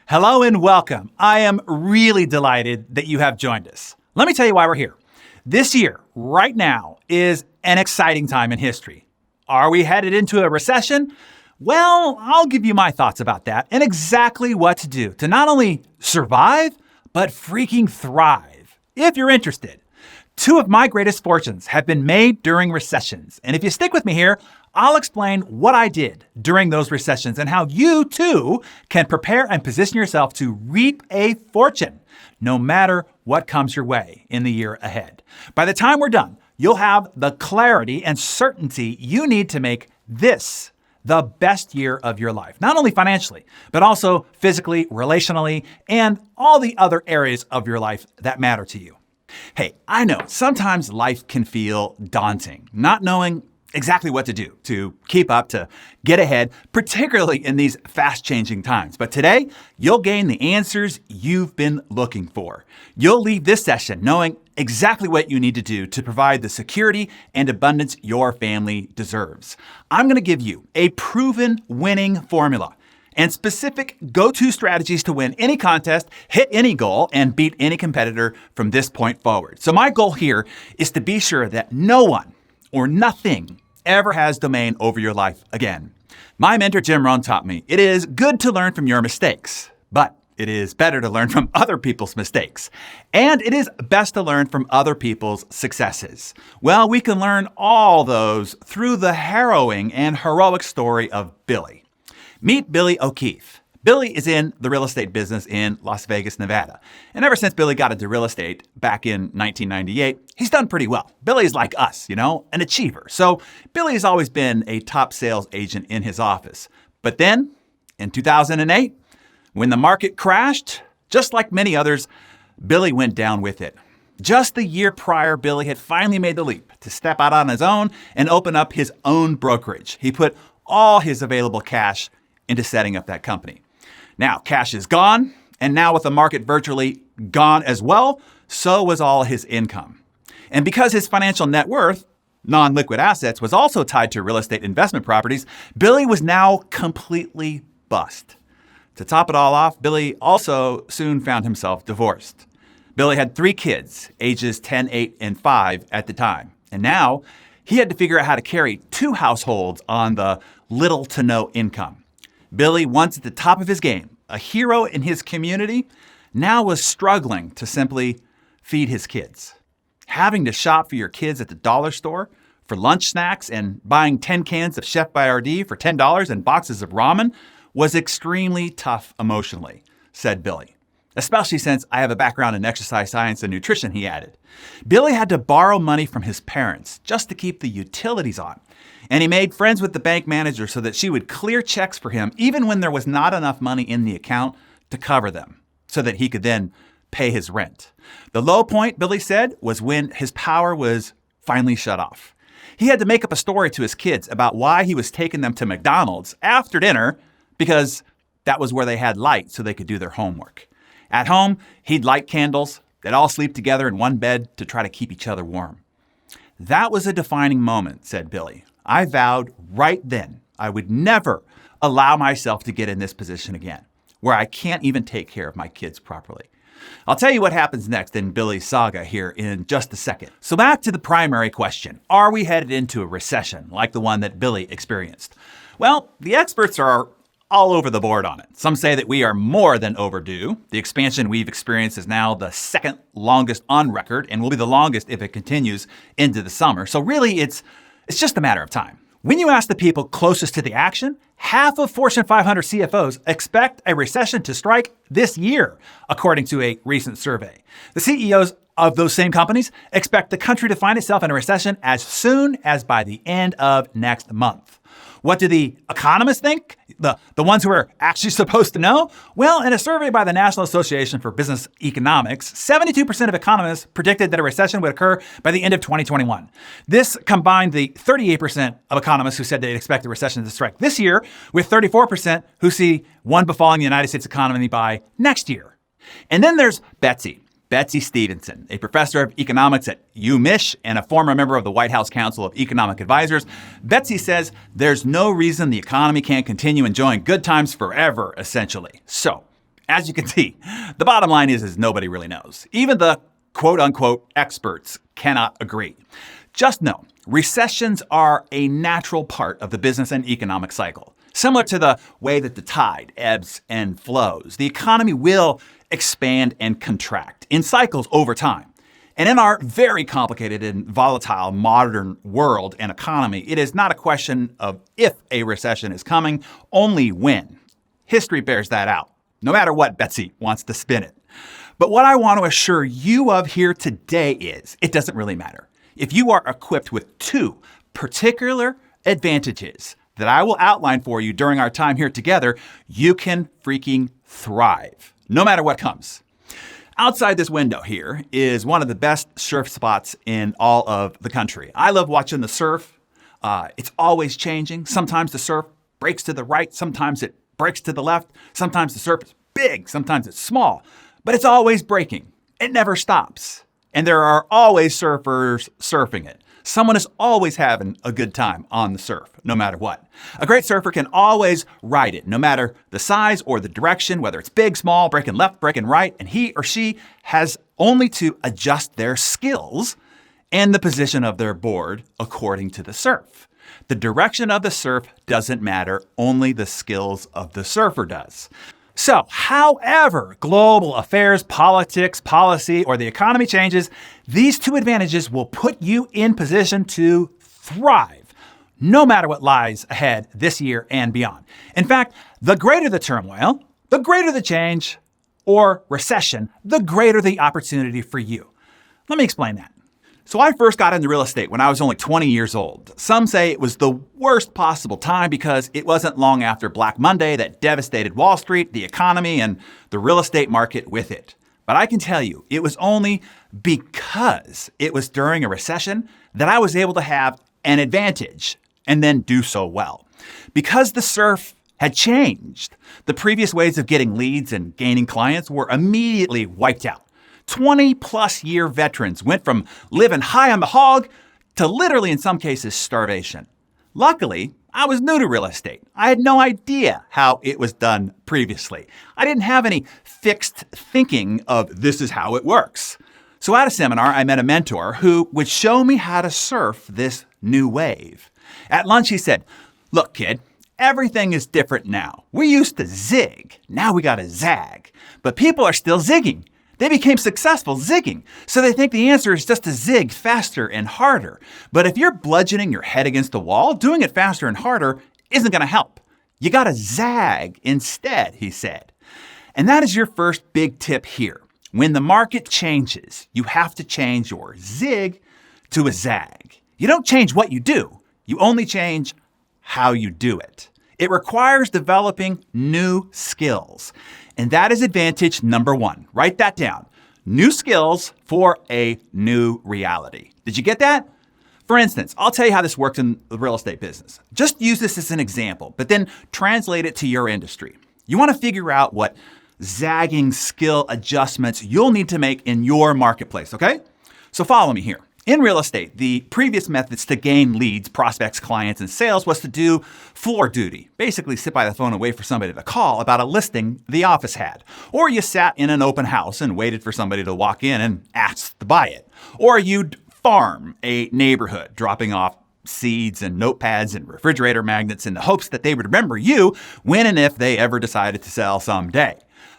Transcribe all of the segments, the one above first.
Hello and welcome. I am really delighted that you have joined us. Let me tell you why we're here. This year, right now, is an exciting time in history. Are we headed into a recession? Well, I'll give you my thoughts about that and exactly what to do to not only survive, but freaking thrive. If you're interested, two of my greatest fortunes have been made during recessions. And if you stick with me here, I'll explain what I did during those recessions and how you too can prepare and position yourself to reap a fortune, no matter what comes your way in the year ahead. By the time we're done, you'll have the clarity and certainty you need to make this the best year of your life, not only financially, but also physically, relationally, and all the other areas of your life that matter to you. Hey, I know sometimes life can feel daunting, not knowing exactly what to do to keep up, to get ahead, particularly in these fast-changing times. But today, you'll gain the answers you've been looking for. You'll leave this session knowing exactly what you need to do to provide the security and abundance your family deserves. I'm going to give you a proven winning formula and specific go-to strategies to win any contest, hit any goal, and beat any competitor from this point forward. So my goal here is to be sure that no one or nothing ever has domain over your life again. My mentor, Jim Rohn, taught me it is good to learn from your mistakes, but it is better to learn from other people's mistakes. And it is best to learn from other people's successes. Well, we can learn all those through the harrowing and heroic story of Billy. Meet Billy O'Keefe. Billy is in the real estate business in Las Vegas, Nevada. And ever since Billy got into real estate back in 1998, he's done pretty well. Billy's like us, an achiever. So Billy has always been a top sales agent in his office. But then in 2008, when the market crashed, just like many others, Billy went down with it. Just the year prior, Billy had finally made the leap to step out on his own and open up his own brokerage. He put all his available cash into setting up that company. Now, cash is gone, and now with the market virtually gone as well, so was all his income. And because his financial net worth, non-liquid assets, was also tied to real estate investment properties, Billy was now completely bust. To top it all off, Billy also soon found himself divorced. Billy had 3 kids, ages 10, 8, and 5 at the time. And now he had to figure out how to carry 2 households on the little to no income. Billy, once at the top of his game, a hero in his community, now was struggling to simply feed his kids. Having to shop for your kids at the dollar store for lunch snacks and buying 10 cans of Chef Boyardee for $10 and boxes of ramen was extremely tough emotionally, said Billy. Especially since I have a background in exercise science and nutrition, he added. Billy had to borrow money from his parents just to keep the utilities on. And he made friends with the bank manager so that she would clear checks for him even when there was not enough money in the account to cover them, so that he could then pay his rent. The low point, Billy said, was when his power was finally shut off. He had to make up a story to his kids about why he was taking them to McDonald's after dinner because that was where they had light so they could do their homework. At home, he'd light candles. They'd all sleep together in one bed to try to keep each other warm. That was a defining moment, said Billy. I vowed right then I would never allow myself to get in this position again, where I can't even take care of my kids properly. I'll tell you what happens next in Billy's saga here in just a second. So back to the primary question. Are we headed into a recession like the one that Billy experienced? Well, the experts are all over the board on it. Some say that we are more than overdue. The expansion we've experienced is now the second longest on record and will be the longest if it continues into the summer. So really, it's just a matter of time. When you ask the people closest to the action, half of Fortune 500 CFOs expect a recession to strike this year, according to a recent survey. The CEOs of those same companies expect the country to find itself in a recession as soon as by the end of next month. What do the economists think? The ones who are actually supposed to know? Well, in a survey by the National Association for Business Economics, 72% of economists predicted that a recession would occur by the end of 2021. This combined the 38% of economists who said they'd expect a recession to strike this year with 34% who see one befalling the United States economy by next year. And then there's Betsy Stevenson, a professor of economics at UMich and a former member of the White House Council of Economic Advisors. Betsy says there's no reason the economy can't continue enjoying good times forever, essentially. So, As you can see, the bottom line is nobody really knows. Even the quote-unquote experts cannot agree. Just know, recessions are a natural part of the business and economic cycle. Similar to the way that the tide ebbs and flows, the economy will expand and contract in cycles over time. And in our very complicated and volatile modern world and economy, it is not a question of if a recession is coming, only when. History bears that out, no matter what Betsy wants to spin it. But what I want to assure you of here today is it doesn't really matter. If you are equipped with two particular advantages that I will outline for you during our time here together, you can freaking thrive, no matter what comes. Outside this window here is one of the best surf spots in all of the country. I love watching the surf. It's always changing. Sometimes the surf breaks to the right. Sometimes it breaks to the left. Sometimes the surf is big. Sometimes it's small. But it's always breaking. It never stops. And there are always surfers surfing it. Someone is always having a good time on the surf, no matter what. A great surfer can always ride it, no matter the size or the direction, whether it's big, small, breaking left, breaking right, and he or she has only to adjust their skills and the position of their board according to the surf. The direction of the surf doesn't matter, only the skills of the surfer does. So, however global affairs, politics, policy, or the economy changes, these two advantages will put you in position to thrive, no matter what lies ahead this year and beyond. In fact, the greater the turmoil, the greater the change, or recession, the greater the opportunity for you. Let me explain that. So I first got into real estate when I was only 20 years old. Some say it was the worst possible time because it wasn't long after Black Monday that devastated Wall Street, the economy, and the real estate market with it. But I can tell you, it was only because it was during a recession that I was able to have an advantage and then do so well. Because the surf had changed, the previous ways of getting leads and gaining clients were immediately wiped out. 20-plus year veterans went from living high on the hog to literally, in some cases, starvation. Luckily, I was new to real estate. I had no idea how it was done previously. I didn't have any fixed thinking of this is how it works. So at a seminar, I met a mentor who would show me how to surf this new wave. At lunch, he said, "Look, kid, everything is different now. We used to zig. Now we got to zag. But people are still zigging. They became successful zigging, so they think the answer is just to zig faster and harder. But if you're bludgeoning your head against the wall, doing it faster and harder isn't going to help. You got to zag instead," he said. And that is your first big tip here. When the market changes, you have to change your zig to a zag. You don't change what you do. You only change how you do it. It requires developing new skills. And that is advantage number one. Write that down. New skills for a new reality. Did you get that? For instance, I'll tell you how this works in the real estate business. Just use this as an example, but then translate it to your industry. You want to figure out what zagging skill adjustments you'll need to make in your marketplace, okay? So follow me here. In real estate, the previous methods to gain leads, prospects, clients, and sales was to do floor duty. Basically sit by the phone and wait for somebody to call about a listing the office had. Or you sat in an open house and waited for somebody to walk in and ask to buy it. Or you'd farm a neighborhood, dropping off seeds and notepads and refrigerator magnets in the hopes that they would remember you when and if they ever decided to sell someday.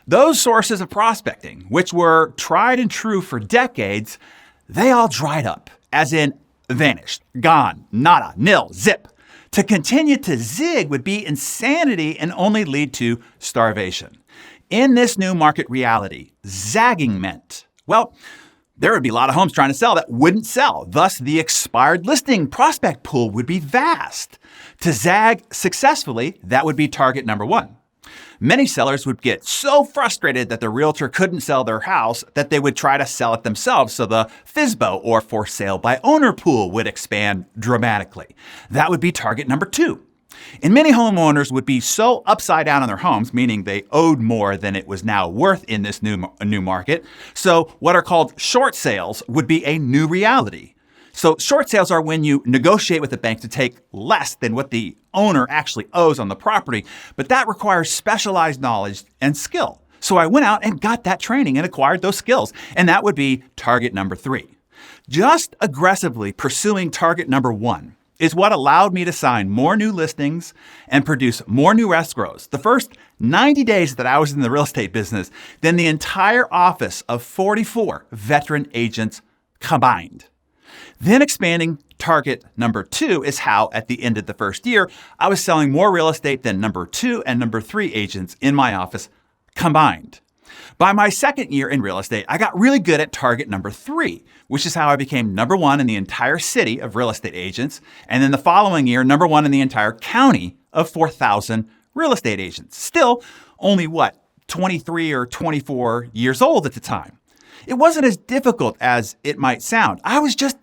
Those sources of prospecting, which were tried and true for decades, they all dried up, as in vanished, gone, nada, nil, zip. To continue to zig would be insanity and only lead to starvation. In this new market reality, zagging meant, well, there would be a lot of homes trying to sell that wouldn't sell. Thus, the expired listing prospect pool would be vast. To zag successfully, that would be target number one. Many sellers would get so frustrated that the realtor couldn't sell their house that they would try to sell it themselves, so the FSBO, or for sale by owner pool, would expand dramatically. That would be target number two. And many homeowners would be so upside down on their homes, meaning they owed more than it was now worth in this new market. So what are called short sales would be a new reality. So short sales are when you negotiate with the bank to take less than what the owner actually owes on the property, but that requires specialized knowledge and skill. So I went out and got that training and acquired those skills. And that would be target number 3. Just aggressively pursuing target number 1 is what allowed me to sign more new listings and produce more new escrows the first 90 days that I was in the real estate business than the entire office of 44 veteran agents combined. Then expanding target number 2 is how, at the end of the first year, I was selling more real estate than number 2 and number 3 agents in my office combined. By my second year in real estate, I got really good at target number 3, which is how I became number 1 in the entire city of real estate agents. And then the following year, number 1 in the entire county of 4,000 real estate agents. Still only 23 or 24 years old at the time. It wasn't as difficult as it might sound. I was just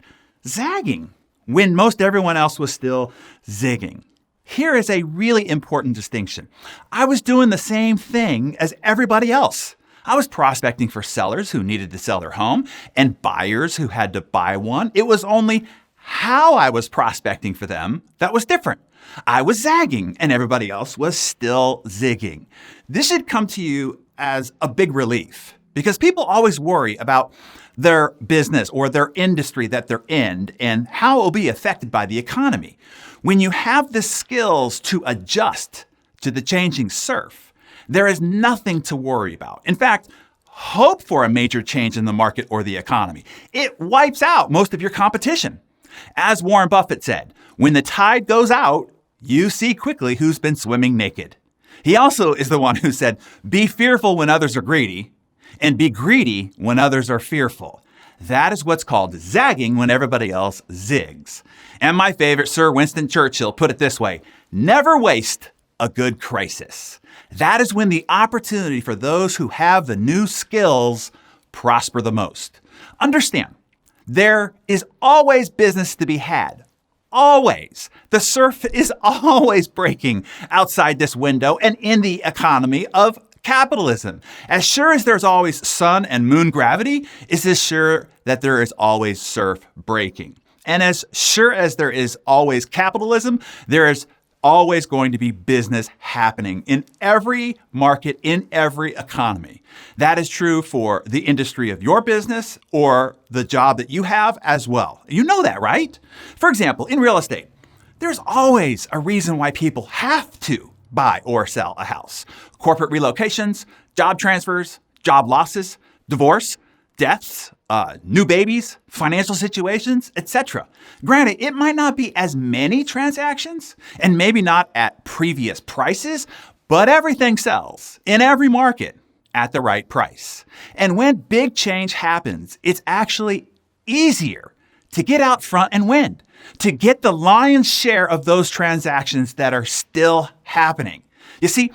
zagging when most everyone else was still zigging. Here is a really important distinction. I was doing the same thing as everybody else. I was prospecting for sellers who needed to sell their home and buyers who had to buy one. It was only how I was prospecting for them that was different. I was zagging and everybody else was still zigging. This should come to you as a big relief because people always worry about their business or their industry that they're in and how it will be affected by the economy. When you have the skills to adjust to the changing surf, there is nothing to worry about. In fact, hope for a major change in the market or the economy. It wipes out most of your competition. As Warren Buffett said, when the tide goes out, you see quickly who's been swimming naked. He also is the one who said, be fearful when others are greedy, and be greedy when others are fearful. That is what's called zagging when everybody else zigs. And my favorite, Sir Winston Churchill, put it this way, never waste a good crisis. That is when the opportunity for those who have the new skills prosper the most. Understand, there is always business to be had. Always. The surf is always breaking outside this window and in the economy of capitalism. As sure as there's always sun and moon gravity, is as sure that there is always surf breaking. And as sure as there is always capitalism, there is always going to be business happening in every market, in every economy. That is true for the industry of your business or the job that you have as well. You know that, right? For example, in real estate, there's always a reason why people have to buy or sell a house. Corporate relocations, job transfers, job losses, divorce, deaths, new babies, financial situations, etc. Granted, it might not be as many transactions and maybe not at previous prices, but everything sells in every market at the right price. And when big change happens, it's actually easier to get out front and win, to get the lion's share of those transactions that are still happening. You see,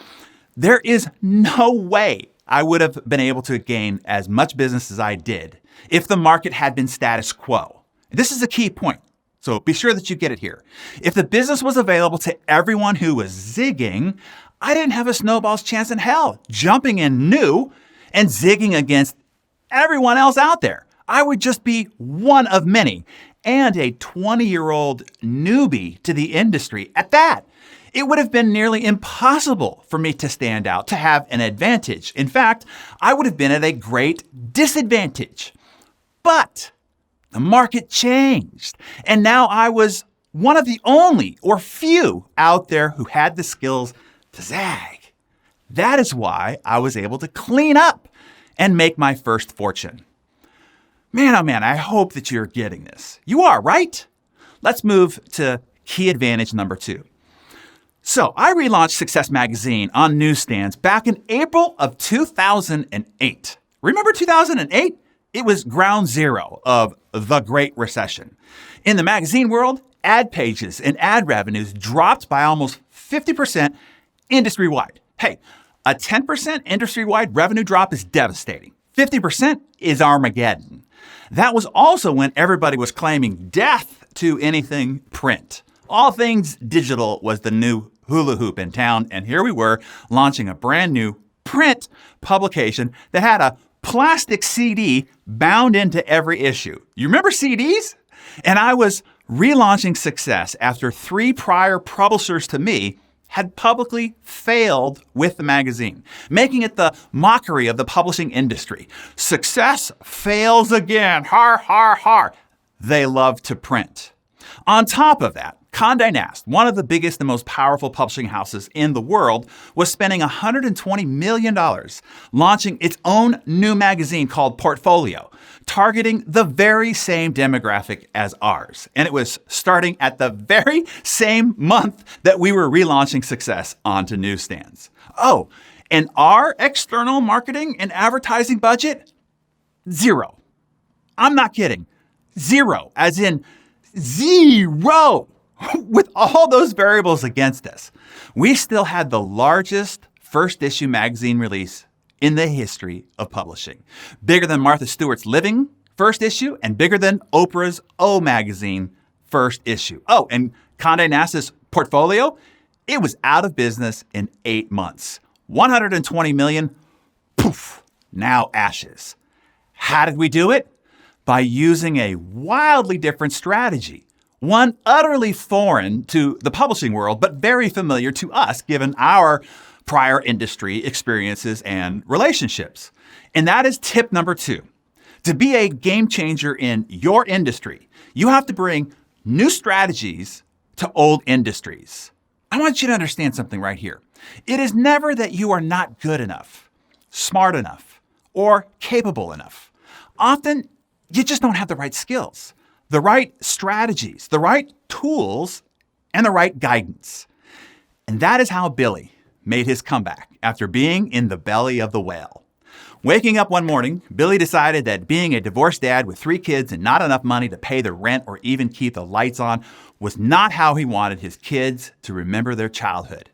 there is no way I would have been able to gain as much business as I did if the market had been status quo. This is a key point, so be sure that you get it here. If the business was available to everyone who was zigging, I didn't have a snowball's chance in hell jumping in new and zigging against everyone else out there. I would just be one of many and a 20-year-old newbie to the industry at that. It would have been nearly impossible for me to stand out, to have an advantage. In fact, I would have been at a great disadvantage. But the market changed, and now I was one of the only or few out there who had the skills to zag. That is why I was able to clean up and make my first fortune. Man, oh man, I hope that you're getting this. You are, right? Let's move to key advantage number 2. So I relaunched Success Magazine on newsstands back in April of 2008. Remember 2008? It was ground zero of the Great Recession. In the magazine world, ad pages and ad revenues dropped by almost 50% industry-wide. Hey, a 10% industry-wide revenue drop is devastating. 50% is Armageddon. That was also when everybody was claiming death to anything print. All things digital was the new hula hoop in town, and here we were launching a brand new print publication that had a plastic CD bound into every issue. You remember CDs? And I was relaunching Success after 3 prior publishers to me had publicly failed with the magazine, making it the mockery of the publishing industry. Success fails again. Har, har, har. They love to print. On top of that, Condé Nast, one of the biggest and most powerful publishing houses in the world, was spending $120 million launching its own new magazine called Portfolio, targeting the very same demographic as ours. And it was starting at the very same month that we were relaunching Success onto newsstands. Oh, and our external marketing and advertising budget? Zero. I'm not kidding. Zero, as in zero. With all those variables against us, we still had the largest first issue magazine release in the history of publishing. Bigger than Martha Stewart's Living first issue and bigger than Oprah's O magazine first issue. Oh, and Condé Nast's Portfolio, it was out of business in 8 months. 120 million, poof, now ashes. How did we do it? By using a wildly different strategy. One utterly foreign to the publishing world, but very familiar to us given our prior industry experiences and relationships. And that is tip number 2. To be a game changer in your industry, you have to bring new strategies to old industries. I want you to understand something right here. It is never that you are not good enough, smart enough, or capable enough. Often, you just don't have the right skills, the right strategies, the right tools, and the right guidance. And that is how Billy made his comeback after being in the belly of the whale. Waking up one morning, Billy decided that being a divorced dad with 3 kids and not enough money to pay the rent or even keep the lights on was not how he wanted his kids to remember their childhood.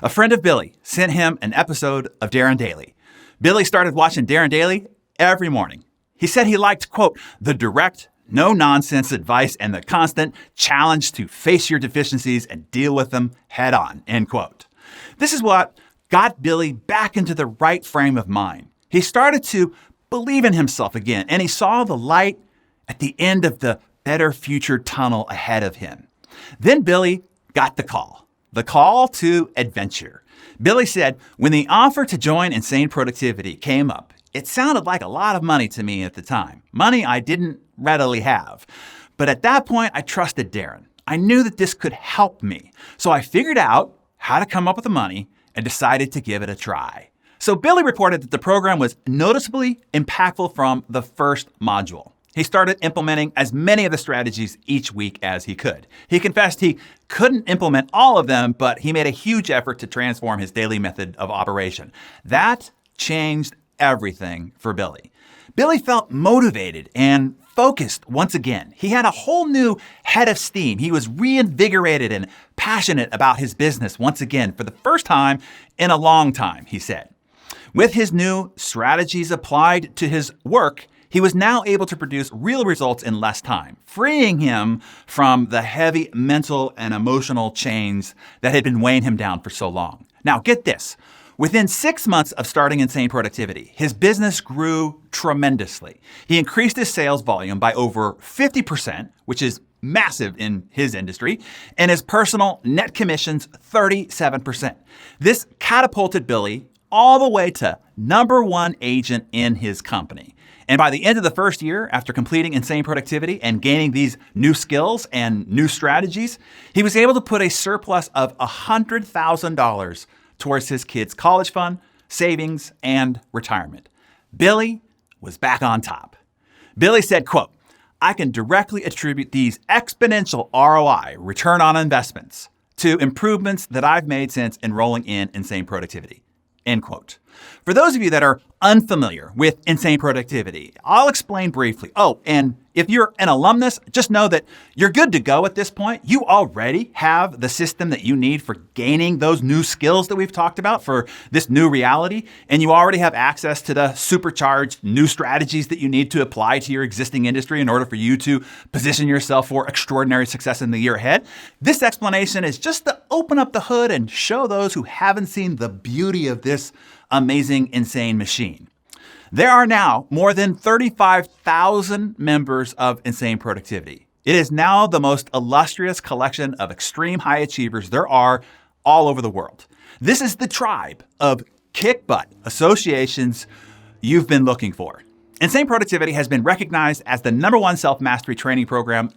A friend of Billy sent him an episode of Darren Daily. Billy started watching Darren Daily every morning. He said he liked, quote, the direct, no-nonsense advice and the constant challenge to face your deficiencies and deal with them head on, end quote. This is what got Billy back into the right frame of mind. He started to believe in himself again, and he saw the light at the end of the better future tunnel ahead of him. Then Billy got the call to adventure. Billy said, when the offer to join Insane Productivity came up, it sounded like a lot of money to me at the time. Money I didn't readily have. But at that point, I trusted Darren. I knew that this could help me. So I figured out how to come up with the money and decided to give it a try. So Billy reported that the program was noticeably impactful from the first module. He started implementing as many of the strategies each week as he could. He confessed he couldn't implement all of them, but he made a huge effort to transform his daily method of operation. That changed everything for Billy. Billy felt motivated and focused once again. He had a whole new head of steam. He was reinvigorated and passionate about his business once again for the first time in a long time, he said. With his new strategies applied to his work, he was now able to produce real results in less time, freeing him from the heavy mental and emotional chains that had been weighing him down for so long. Now, get this. Within 6 months of starting Insane Productivity, his business grew tremendously. He increased his sales volume by over 50%, which is massive in his industry, and his personal net commissions 37%. This catapulted Billy all the way to #1 agent in his company. And by the end of the first year, after completing Insane Productivity and gaining these new skills and new strategies, he was able to put a surplus of $100,000 towards his kids' college fund, savings, and retirement. Billy was back on top. Billy said, quote, I can directly attribute these exponential ROI, return on investments, to improvements that I've made since enrolling in Insane Productivity, end quote. For those of you that are unfamiliar with Insane Productivity, I'll explain briefly. Oh, and if you're an alumnus, just know that you're good to go at this point. You already have the system that you need for gaining those new skills that we've talked about for this new reality. And you already have access to the supercharged new strategies that you need to apply to your existing industry in order for you to position yourself for extraordinary success in the year ahead. This explanation is just to open up the hood and show those who haven't seen the beauty of this amazing, insane machine. There are now more than 35,000 members of Insane Productivity. It is now the most illustrious collection of extreme high achievers there are all over the world. This is the tribe of kick-butt associations you've been looking for. Insane Productivity has been recognized as the #1 self-mastery training program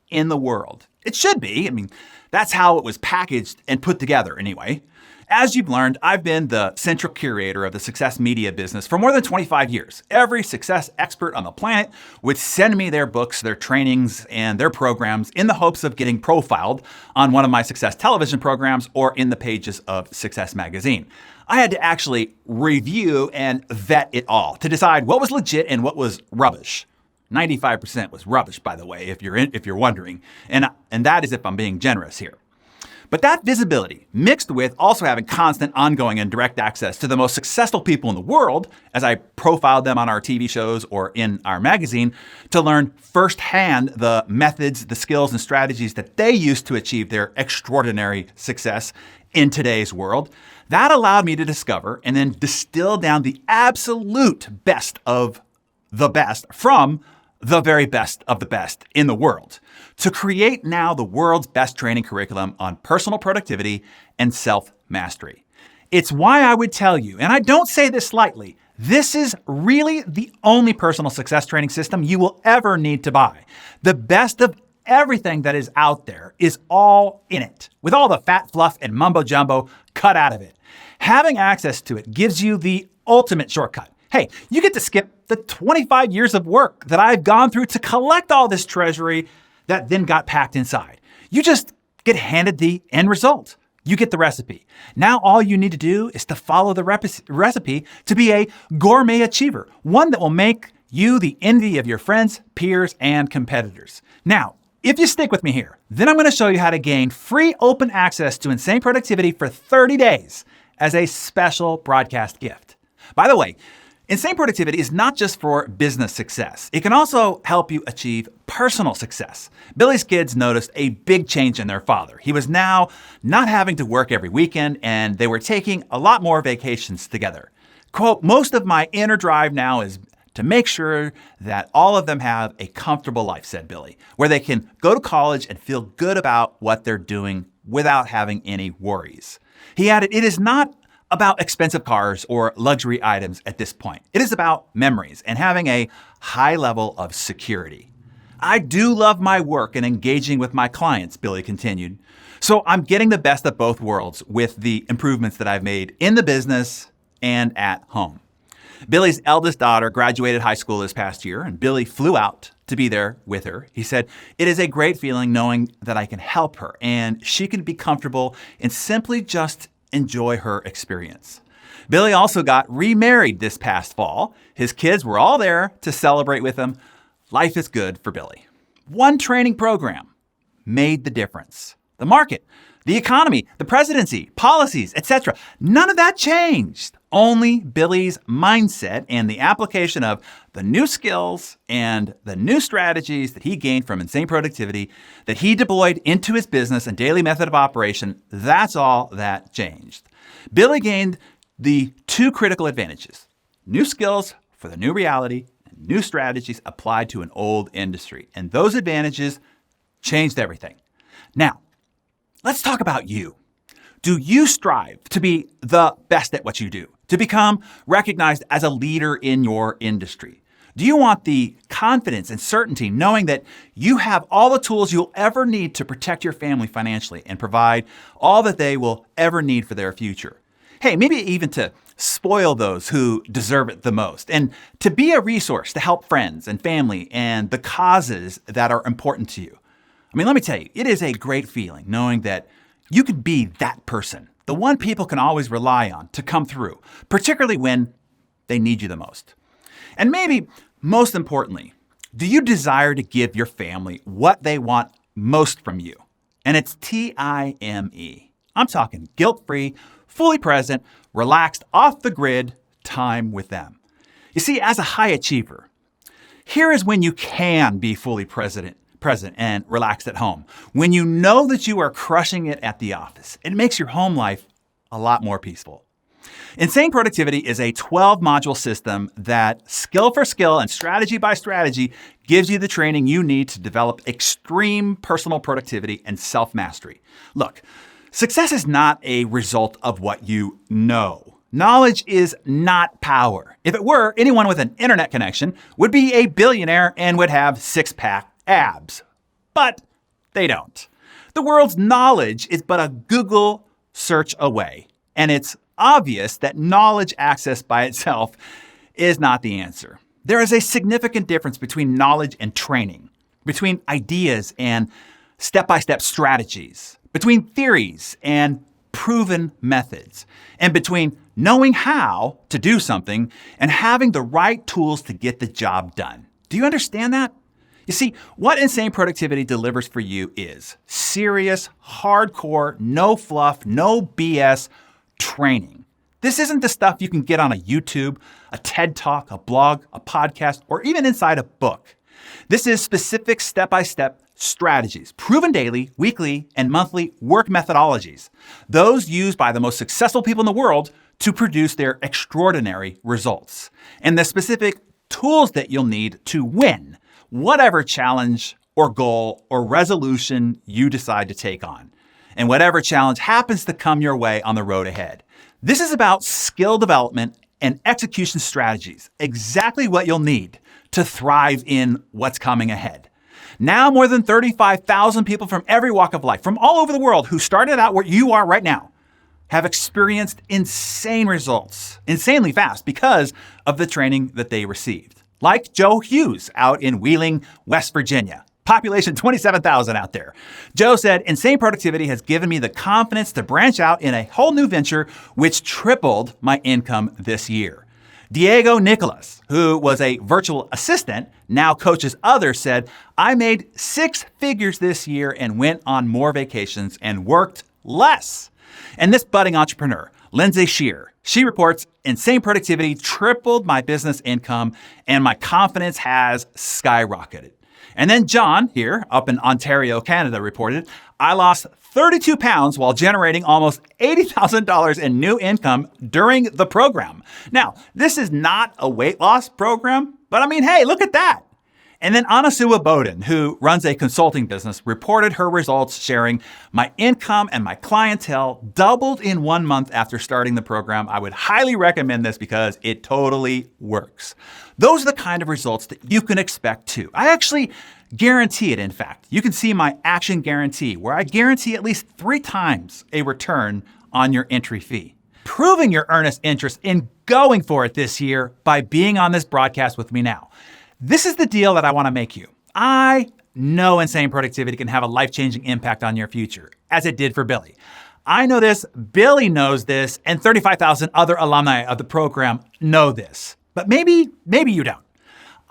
in the world. It should be. I mean, that's how it was packaged and put together anyway. As you've learned, I've been the central curator of the success media business for more than 25 years. Every success expert on the planet would send me their books, their trainings, and their programs in the hopes of getting profiled on one of my success television programs or in the pages of Success Magazine. I had to actually review and vet it all to decide what was legit and what was rubbish. 95% was rubbish, by the way, if you're wondering, and that is if I'm being generous here. But that visibility, mixed with also having constant, ongoing, and direct access to the most successful people in the world, as I profiled them on our TV shows or in our magazine, to learn firsthand the methods, the skills, and strategies that they use to achieve their extraordinary success in today's world, that allowed me to discover and then distill down the absolute best of the best from the very best of the best in the world to create now the world's best training curriculum on personal productivity and self-mastery. It's why I would tell you, and I don't say this lightly, this is really the only personal success training system you will ever need to buy. The best of everything that is out there is all in it, with all the fat fluff and mumbo jumbo cut out of it. Having access to it gives you the ultimate shortcut. Hey, you get to skip the 25 years of work that I've gone through to collect all this treasury that then got packed inside. You just get handed the end result. You get the recipe. Now all you need to do is to follow the recipe to be a gourmet achiever, one that will make you the envy of your friends, peers, and competitors. Now, if you stick with me here, then I'm going to show you how to gain free open access to Insane Productivity for 30 days as a special broadcast gift. By the way, Insane Productivity is not just for business success. It can also help you achieve personal success. Billy's kids noticed a big change in their father. He was now not having to work every weekend, and they were taking a lot more vacations together. Quote, "Most of my inner drive now is to make sure that all of them have a comfortable life," said Billy, "where they can go to college and feel good about what they're doing without having any worries." He added, "It is not about expensive cars or luxury items at this point. It is about memories and having a high level of security. I do love my work and engaging with my clients," Billy continued. "So I'm getting the best of both worlds with the improvements that I've made in the business and at home." Billy's eldest daughter graduated high school this past year, and Billy flew out to be there with her. He said, "It is a great feeling knowing that I can help her and she can be comfortable and simply just enjoy her experience." Billy also got remarried this past fall. His kids were all there to celebrate with him. Life is good for Billy. One training program made the difference. The market, the economy, the presidency, policies, etc. None of that changed. Only Billy's mindset and the application of the new skills and the new strategies that he gained from Insane Productivity that he deployed into his business and daily method of operation, that's all that changed. Billy gained the two critical advantages: new skills for the new reality and new strategies applied to an old industry. And those advantages changed everything. Now, let's talk about you. Do you strive to be the best at what you do, to become recognized as a leader in your industry? Do you want the confidence and certainty knowing that you have all the tools you'll ever need to protect your family financially and provide all that they will ever need for their future? Hey, maybe even to spoil those who deserve it the most, and to be a resource to help friends and family and the causes that are important to you. I mean, let me tell you, it is a great feeling knowing that you could be that person, the one people can always rely on to come through, particularly when they need you the most. And maybe most importantly, do you desire to give your family what they want most from you? And it's TIME. I'm talking guilt-free, fully present, relaxed, off the grid time with them. You see, as a high achiever, here is when you can be fully present and relaxed at home. When you know that you are crushing it at the office, it makes your home life a lot more peaceful. Insane Productivity is a 12-module system that, skill for skill and strategy by strategy, gives you the training you need to develop extreme personal productivity and self-mastery. Look, Success is not a result of what you know. Knowledge is not power. If it were, anyone with an internet connection would be a billionaire and would have six-pack abs. But they don't. The world's knowledge is but a Google search away. And it's obvious that knowledge accessed by itself is not the answer. There is a significant difference between knowledge and training, between ideas and step-by-step strategies, between theories and proven methods, and between knowing how to do something and having the right tools to get the job done. Do you understand that? You see, what Insane Productivity delivers for you is serious, hardcore, no fluff, no BS training. This isn't the stuff you can get on a YouTube, a TED Talk, a blog, a podcast, or even inside a book. This is specific step-by-step strategies, proven daily, weekly, and monthly work methodologies, those used by the most successful people in the world to produce their extraordinary results, and the specific tools that you'll need to win whatever challenge or goal or resolution you decide to take on, and whatever challenge happens to come your way on the road ahead. This is about skill development and execution strategies, exactly what you'll need to thrive in what's coming ahead. Now more than 35,000 people from every walk of life, from all over the world who started out where you are right now, have experienced insane results, insanely fast because of the training that they received. Like Joe Hughes out in Wheeling, West Virginia. Population 27,000 out there. Joe said, "Insane Productivity has given me the confidence to branch out in a whole new venture, which tripled my income this year." Diego Nicolas, who was a virtual assistant, now coaches others, said, "I made 6 figures this year and went on more vacations and worked less." And this budding entrepreneur, Lindsay Shear, she reports, "Insane Productivity tripled my business income and my confidence has skyrocketed." And then John, here up in Ontario, Canada, reported, "I lost 32 pounds while generating almost $80,000 in new income during the program." Now, this is not a weight loss program, but I mean, hey, look at that. And then Anasua Bowden, who runs a consulting business, reported her results, sharing, "My income and my clientele doubled in 1 month after starting the program. I would highly recommend this because it totally works." Those are the kind of results that you can expect too. I actually guarantee it, in fact. You can see my action guarantee, where I guarantee at least 3 times a return on your entry fee. Proving your earnest interest in going for it this year by being on this broadcast with me now. This is the deal that I want to make you. I know Insane Productivity can have a life-changing impact on your future, as it did for Billy. I know this, Billy knows this, and 35,000 other alumni of the program know this. But maybe you don't.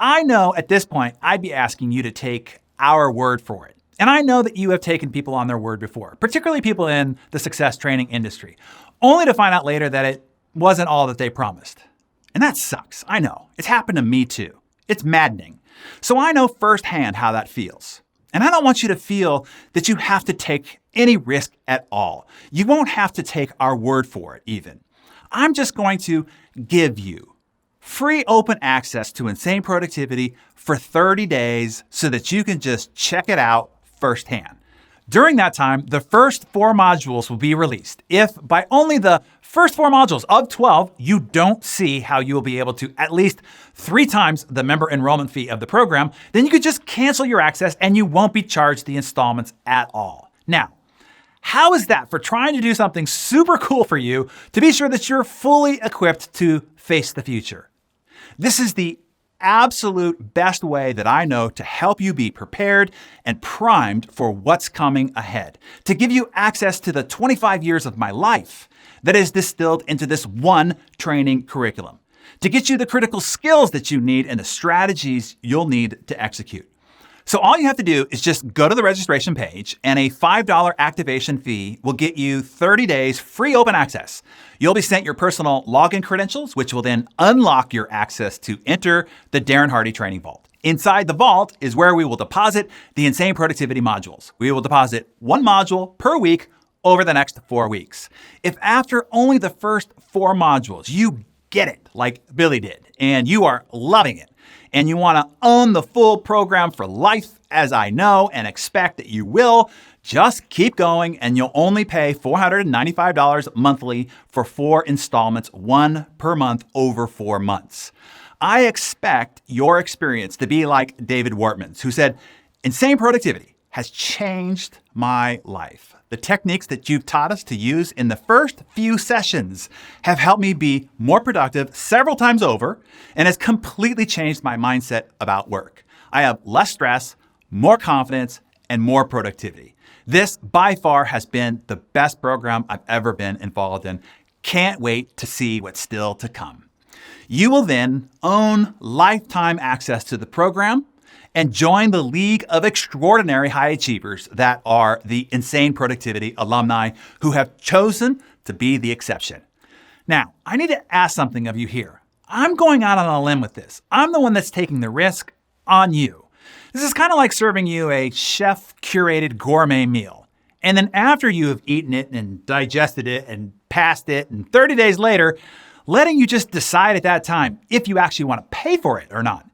I know at this point I'd be asking you to take our word for it. And I know that you have taken people on their word before, particularly people in the success training industry, only to find out later that it wasn't all that they promised. And that sucks. I know. It's happened to me too. It's maddening. So I know firsthand how that feels. And I don't want you to feel that you have to take any risk at all. You won't have to take our word for it even. I'm just going to give you free open access to Insane Productivity for 30 days so that you can just check it out firsthand. During that time, the first 4 modules will be released. If by only the first 4 modules of 12, you don't see how you will be able to at least 3 times the member enrollment fee of the program, then you could just cancel your access and you won't be charged the installments at all. Now, how is that for trying to do something super cool for you to be sure that you're fully equipped to face the future? This is the absolute best way that I know to help you be prepared and primed for what's coming ahead, to give you access to the 25 years of my life that is distilled into this one training curriculum, to get you the critical skills that you need and the strategies you'll need to execute. So all you have to do is just go to the registration page, and a $5 activation fee will get you 30 days free open access. You'll be sent your personal login credentials, which will then unlock your access to enter the Darren Hardy Training Vault. Inside the vault is where we will deposit the Insane Productivity modules. We will deposit 1 module per week over the next 4 weeks. If after only the first 4 modules you get it like Billy did, and you are loving it, and you want to own the full program for life, as I know and expect that you will, just keep going and you'll only pay $495 monthly for 4 installments, one per month over 4 months. I expect your experience to be like David Wortman's, who said, "Insane productivity has changed my life. The techniques that you've taught us to use in the first few sessions have helped me be more productive several times over and has completely changed my mindset about work. I have less stress, more confidence, and more productivity. This, by far, has been the best program I've ever been involved in. Can't wait to see what's still to come." You will then own lifetime access to the program and join the league of extraordinary high achievers that are the Insane Productivity alumni who have chosen to be the exception. Now, I need to ask something of you here. I'm going out on a limb with this. I'm the one that's taking the risk on you. This is kind of like serving you a chef-curated gourmet meal. And then after you have eaten it and digested it and passed it, and 30 days later, letting you just decide at that time if you actually want to pay for it or not.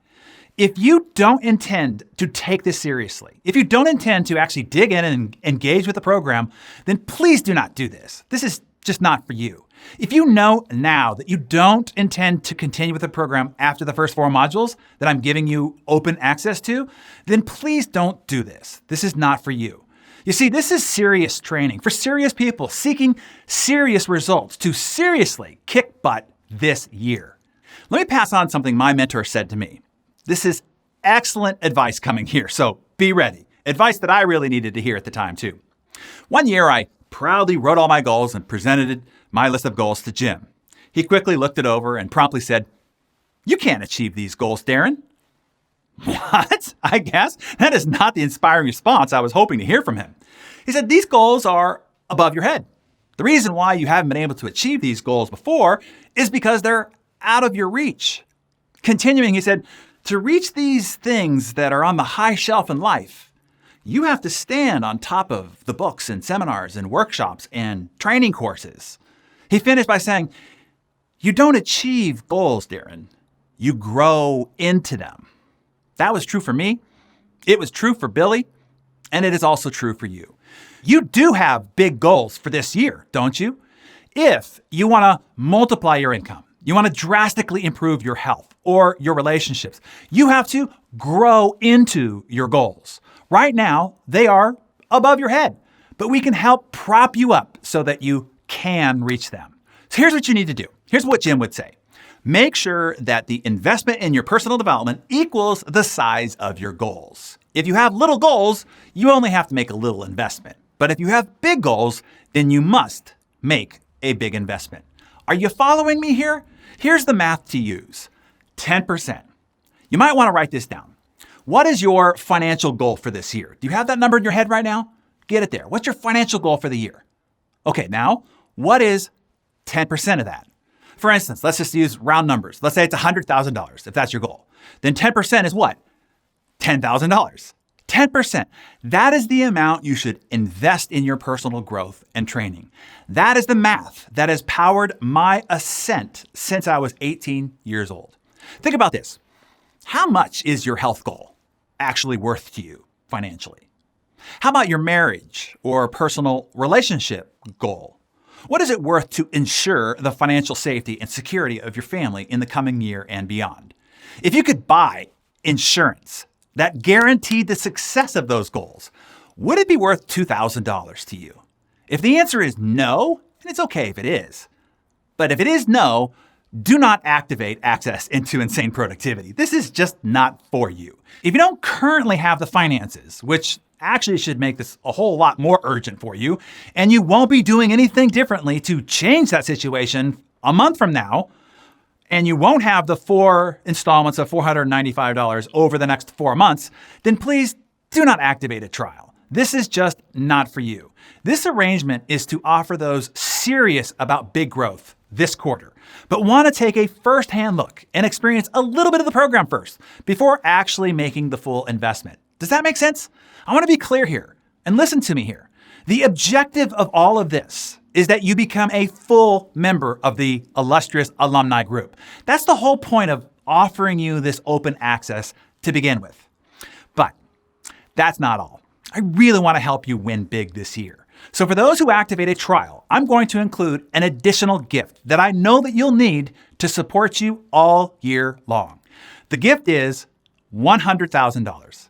If you don't intend to take this seriously, if you don't intend to actually dig in and engage with the program, then please do not do this. This is just not for you. If you know now that you don't intend to continue with the program after the first 4 modules that I'm giving you open access to, then please don't do this. This is not for you. You see, this is serious training for serious people seeking serious results to seriously kick butt this year. Let me pass on something my mentor said to me. This is excellent advice coming here, so be ready. Advice that I really needed to hear at the time, too. One year, I proudly wrote all my goals and presented my list of goals to Jim. He quickly looked it over and promptly said, "You can't achieve these goals, Darren." What? I guess that is not the inspiring response I was hoping to hear from him. He said, "These goals are above your head. The reason why you haven't been able to achieve these goals before is because they're out of your reach." Continuing, he said, "To reach these things that are on the high shelf in life, you have to stand on top of the books and seminars and workshops and training courses." He finished by saying, "You don't achieve goals, Darren. You grow into them." That was true for me. It was true for Billy. And it is also true for you. You do have big goals for this year, don't you? If you want to multiply your income, you want to drastically improve your health or your relationships, you have to grow into your goals. Right now, they are above your head, but we can help prop you up so that you can reach them. So here's what you need to do. Here's what Jim would say. Make sure that the investment in your personal development equals the size of your goals. If you have little goals, you only have to make a little investment. But if you have big goals, then you must make a big investment. Are you following me here? Here's the math to use. 10%. You might want to write this down. What is your financial goal for this year? Do you have that number in your head right now? Get it there. What's your financial goal for the year? Okay, now, what is 10% of that? For instance, let's just use round numbers. Let's say it's $100,000, if that's your goal. Then 10% is what? $10,000. 10%. That is the amount you should invest in your personal growth and training. That is the math that has powered my ascent since I was 18 years old. Think about this. How much is your health goal actually worth to you financially? How about your marriage or personal relationship goal? What is it worth to ensure the financial safety and security of your family in the coming year and beyond? If you could buy insurance that guaranteed the success of those goals, would it be worth $2,000 to you? If the answer is no, and it's okay if it is, but if it is no, do not activate access into Insane Productivity. This is just not for you. If you don't currently have the finances, which actually should make this a whole lot more urgent for you, and you won't be doing anything differently to change that situation a month from now, and you won't have the 4 installments of $495 over the next 4 months, then please do not activate a trial. This is just not for you. This arrangement is to offer those serious about big growth this quarter, but want to take a first-hand look and experience a little bit of the program first before actually making the full investment. Does that make sense? I want to be clear here and listen to me here. The objective of all of this is that you become a full member of the illustrious alumni group. That's the whole point of offering you this open access to begin with. But that's not all. I really want to help you win big this year. So for those who activate a trial, I'm going to include an additional gift that I know that you'll need to support you all year long. The gift is $100,000.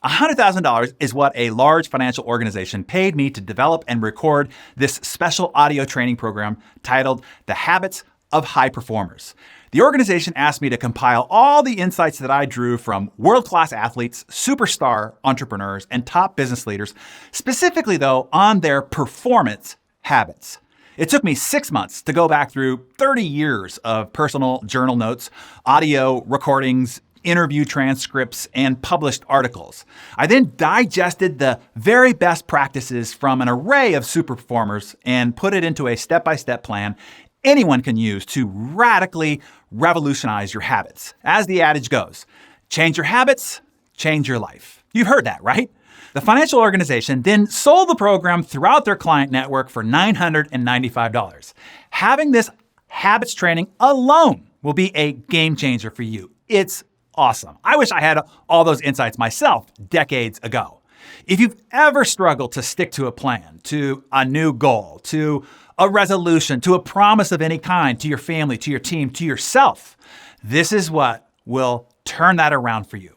$100,000 is what a large financial organization paid me to develop and record this special audio training program titled The Habits of High Performers. The organization asked me to compile all the insights that I drew from world-class athletes, superstar entrepreneurs, and top business leaders, specifically though on their performance habits. It took me 6 months to go back through 30 years of personal journal notes, audio recordings, interview transcripts, and published articles. I then digested the very best practices from an array of super performers and put it into a step-by-step plan anyone can use to radically revolutionize your habits. As the adage goes, change your habits, change your life. You've heard that, right? The financial organization then sold the program throughout their client network for $995. Having this habits training alone will be a game changer for you. It's awesome. I wish I had all those insights myself decades ago. If you've ever struggled to stick to a plan, to a new goal, to a resolution, to a promise of any kind, to your family, to your team, to yourself, this is what will turn that around for you.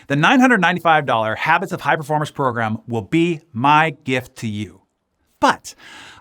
The $995 Habits of High Performers program will be my gift to you. But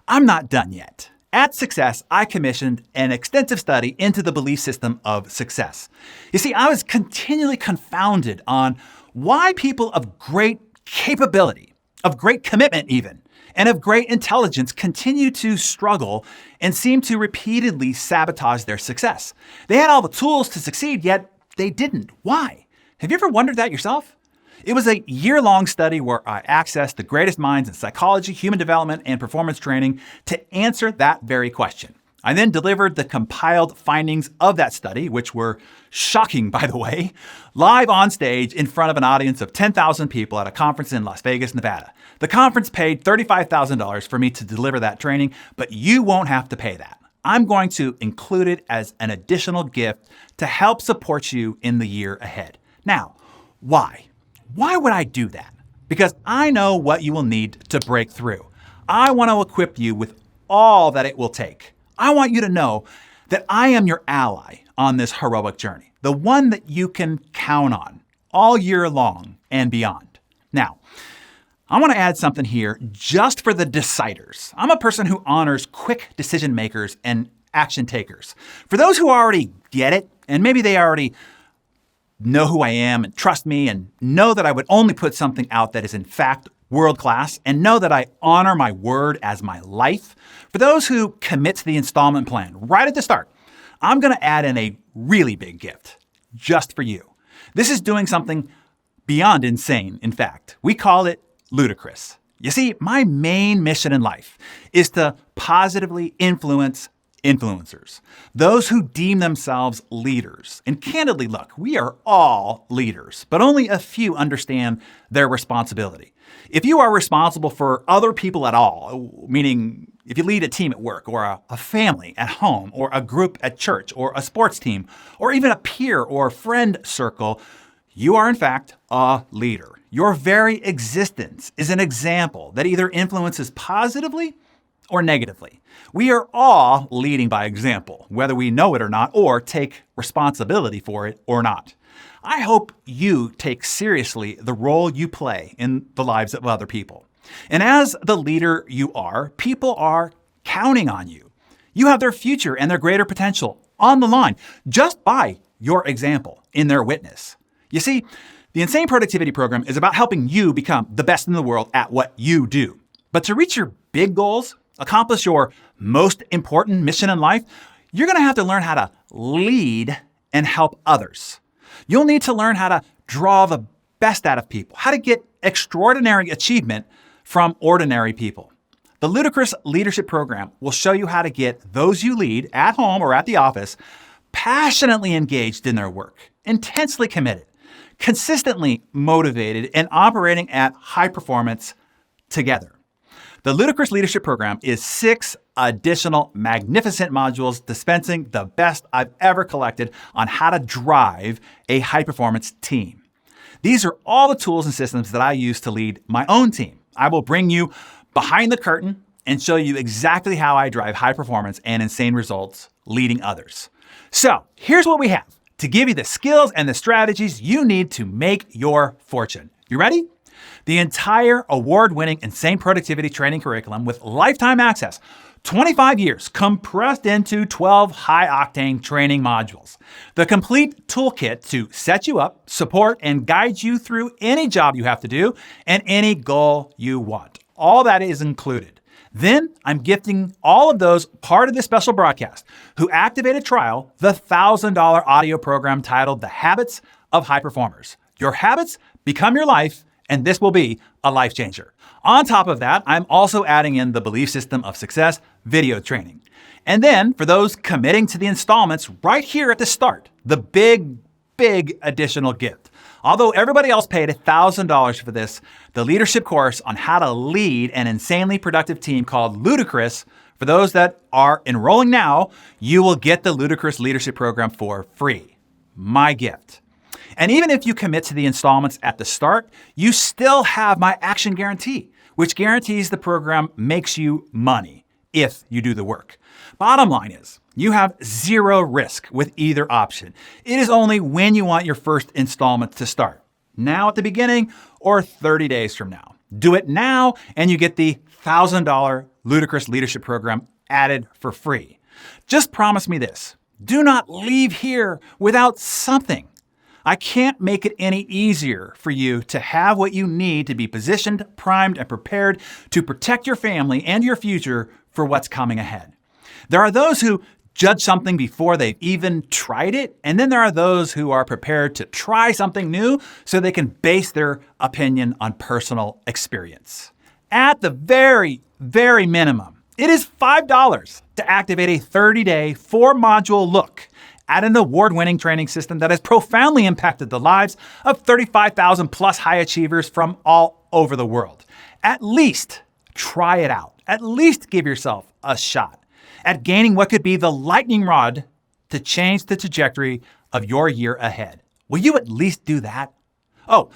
I'm not done yet. At Success, I commissioned an extensive study into the belief system of success. You see, I was continually confounded on why people of great capability, of great commitment even, and of great intelligence continue to struggle and seem to repeatedly sabotage their success. They had all the tools to succeed, yet they didn't. Why? Have you ever wondered that yourself? It was a year-long study where I accessed the greatest minds in psychology, human development, and performance training to answer that very question. I then delivered the compiled findings of that study, which were shocking, by the way, live on stage in front of an audience of 10,000 people at a conference in Las Vegas, Nevada. The conference paid $35,000 for me to deliver that training, but you won't have to pay that. I'm going to include it as an additional gift to help support you in the year ahead. Now, why? Why would I do that? Because I know what you will need to break through. I want to equip you with all that it will take. I want you to know that I am your ally on this heroic journey, the one that you can count on all year long and beyond. Now, I want to add something here just for the deciders. I'm a person who honors quick decision makers and action takers. For those who already get it, and maybe they already know who I am and trust me and know that I would only put something out that is in fact world-class and know that I honor my word as my life. For those who commit to the installment plan right at the start, I'm going to add in a really big gift just for you. This is doing something beyond insane, in fact. We call it Ludicrous. You see, my main mission in life is to positively influence influencers, those who deem themselves leaders. And candidly, look, we are all leaders, but only a few understand their responsibility. If you are responsible for other people at all, meaning if you lead a team at work or a family at home or a group at church or a sports team or even a peer or friend circle, you are in fact a leader. Your very existence is an example that either influences positively or negatively. We are all leading by example, whether we know it or not, or take responsibility for it or not. I hope you take seriously the role you play in the lives of other people. And as the leader you are, people are counting on you. You have their future and their greater potential on the line just by your example in their witness. You see, the Insane Productivity Program is about helping you become the best in the world at what you do. But to reach your big goals, accomplish your most important mission in life, you're going to have to learn how to lead and help others. You'll need to learn how to draw the best out of people, how to get extraordinary achievement from ordinary people. The Ludicrous Leadership Program will show you how to get those you lead at home or at the office passionately engaged in their work, intensely committed, consistently motivated, and operating at high performance together. The Ludicrous Leadership Program is 6 additional magnificent modules dispensing the best I've ever collected on how to drive a high-performance team. These are all the tools and systems that I use to lead my own team. I will bring you behind the curtain and show you exactly how I drive high performance and insane results leading others. So here's what we have to give you the skills and the strategies you need to make your fortune. You ready? The entire award-winning Insane Productivity Training Curriculum with lifetime access, 25 years compressed into 12 high-octane training modules. The complete toolkit to set you up, support, and guide you through any job you have to do and any goal you want. All that is included. Then I'm gifting all of those part of this special broadcast who activated trial the $1,000 audio program titled The Habits of High Performers. Your habits become your life, and this will be a life changer. On top of that, I'm also adding in the Belief System of Success video training. And then for those committing to the installments right here at the start, the big additional gift. Although everybody else paid $1,000 for this, the leadership course on how to lead an insanely productive team called Ludicrous, for those that are enrolling now, you will get the Ludicrous Leadership Program for free. My gift. And even if you commit to the installments at the start, you still have my action guarantee, which guarantees the program makes you money if you do the work. Bottom line is, you have zero risk with either option. It is only when you want your first installment to start. Now at the beginning or 30 days from now. Do it now and you get the $1,000 Ludicrous Leadership Program added for free. Just promise me this. Do not leave here without something. I can't make it any easier for you to have what you need to be positioned, primed, and prepared to protect your family and your future for what's coming ahead. There are those who judge something before they've even tried it, and then there are those who are prepared to try something new so they can base their opinion on personal experience. At the very minimum, it is $5 to activate a 30-day, 4-module look at an award-winning training system that has profoundly impacted the lives of 35,000 plus high achievers from all over the world. At least try it out. At least give yourself a shot at gaining what could be the lightning rod to change the trajectory of your year ahead. Will you at least do that? Oh,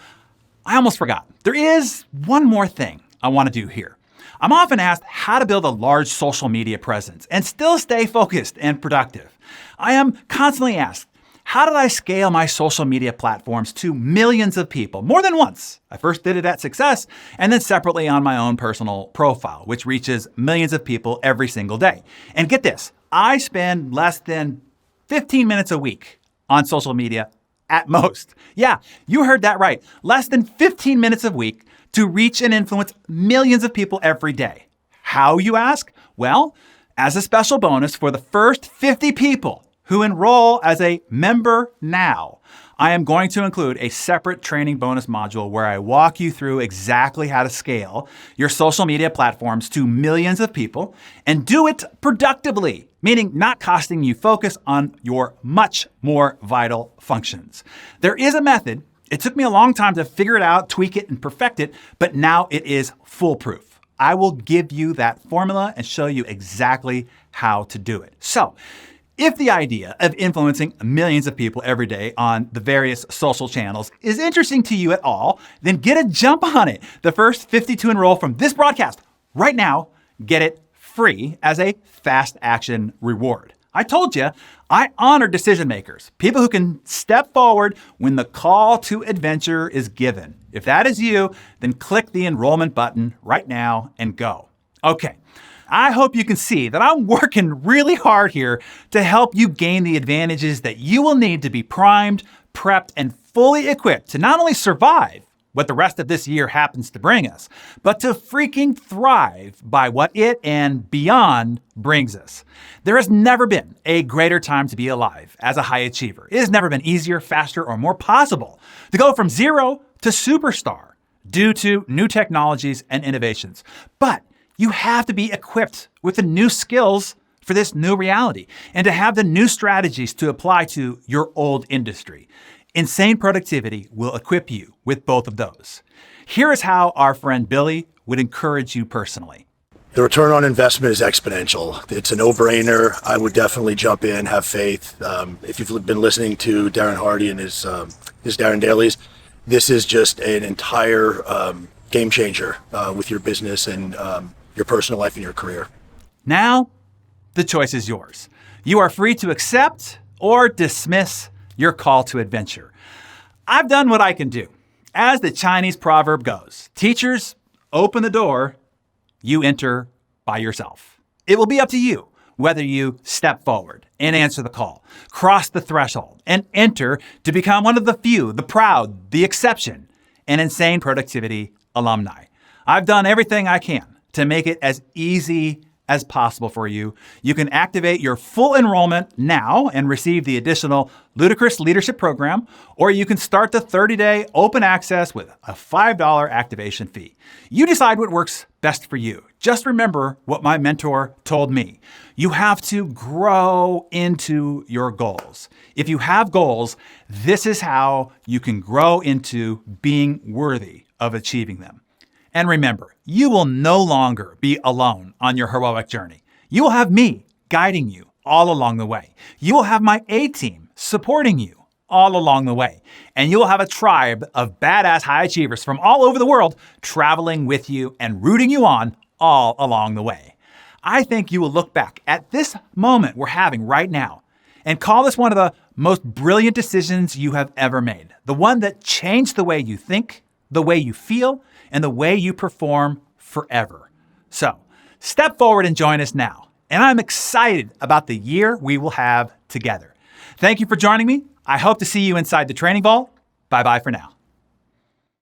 I almost forgot. There is one more thing I want to do here. I'm often asked how to build a large social media presence and still stay focused and productive. I am constantly asked, how did I scale my social media platforms to millions of people more than once? I first did it at Success and then separately on my own personal profile, which reaches millions of people every single day. And get this, I spend less than 15 minutes a week on social media at most. Yeah, you heard that right. Less than 15 minutes a week to reach and influence millions of people every day. How, you ask? Well, as a special bonus for the first 50 people who enroll as a member now, I am going to include a separate training bonus module where I walk you through exactly how to scale your social media platforms to millions of people and do it productively, meaning not costing you focus on your much more vital functions. There is a method. It took me a long time to figure it out, tweak it, and perfect it, but now it is foolproof. I will give you that formula and show you exactly how to do it. So, if the idea of influencing millions of people every day on the various social channels is interesting to you at all, then get a jump on it. The first 50 to enroll from this broadcast right now get it free as a fast action reward. I told you, I honor decision makers, people who can step forward when the call to adventure is given. If that is you, then click the enrollment button right now and go. Okay. I hope you can see that I'm working really hard here to help you gain the advantages that you will need to be primed, prepped, and fully equipped to not only survive what the rest of this year happens to bring us, but to freaking thrive by what it and beyond brings us. There has never been a greater time to be alive as a high achiever. It has never been easier, faster, or more possible to go from zero to superstar due to new technologies and innovations. But you have to be equipped with the new skills for this new reality and to have the new strategies to apply to your old industry. Insane Productivity will equip you with both of those. Here is how our friend Billy would encourage you personally. The return on investment is exponential. It's a no-brainer. I would definitely jump in, have faith. If you've been listening to Darren Hardy and his Darren Dailies, this is just an entire game changer with your business and your personal life and your career. Now, the choice is yours. You are free to accept or dismiss your call to adventure. I've done what I can do. As the Chinese proverb goes, teachers, open the door, you enter by yourself. It will be up to you whether you step forward and answer the call, cross the threshold, and enter to become one of the few, the proud, the exception, and insane productivity alumni. I've done everything I can to make it as easy as possible for you. You can activate your full enrollment now and receive the additional Ludicrous Leadership Program, or you can start the 30-day open access with a $5 activation fee. You decide what works best for you. Just remember what my mentor told me. You have to grow into your goals. If you have goals, this is how you can grow into being worthy of achieving them. And remember, you will no longer be alone on your heroic journey. You will have me guiding you all along the way. You will have my A-team supporting you all along the way. And you will have a tribe of badass high achievers from all over the world traveling with you and rooting you on all along the way. I think you will look back at this moment we're having right now and call this one of the most brilliant decisions you have ever made. The one that changed the way you think, the way you feel, and the way you perform forever. So, step forward and join us now. And I'm excited about the year we will have together. Thank you for joining me. I hope to see you inside the training vault. Bye-bye for now.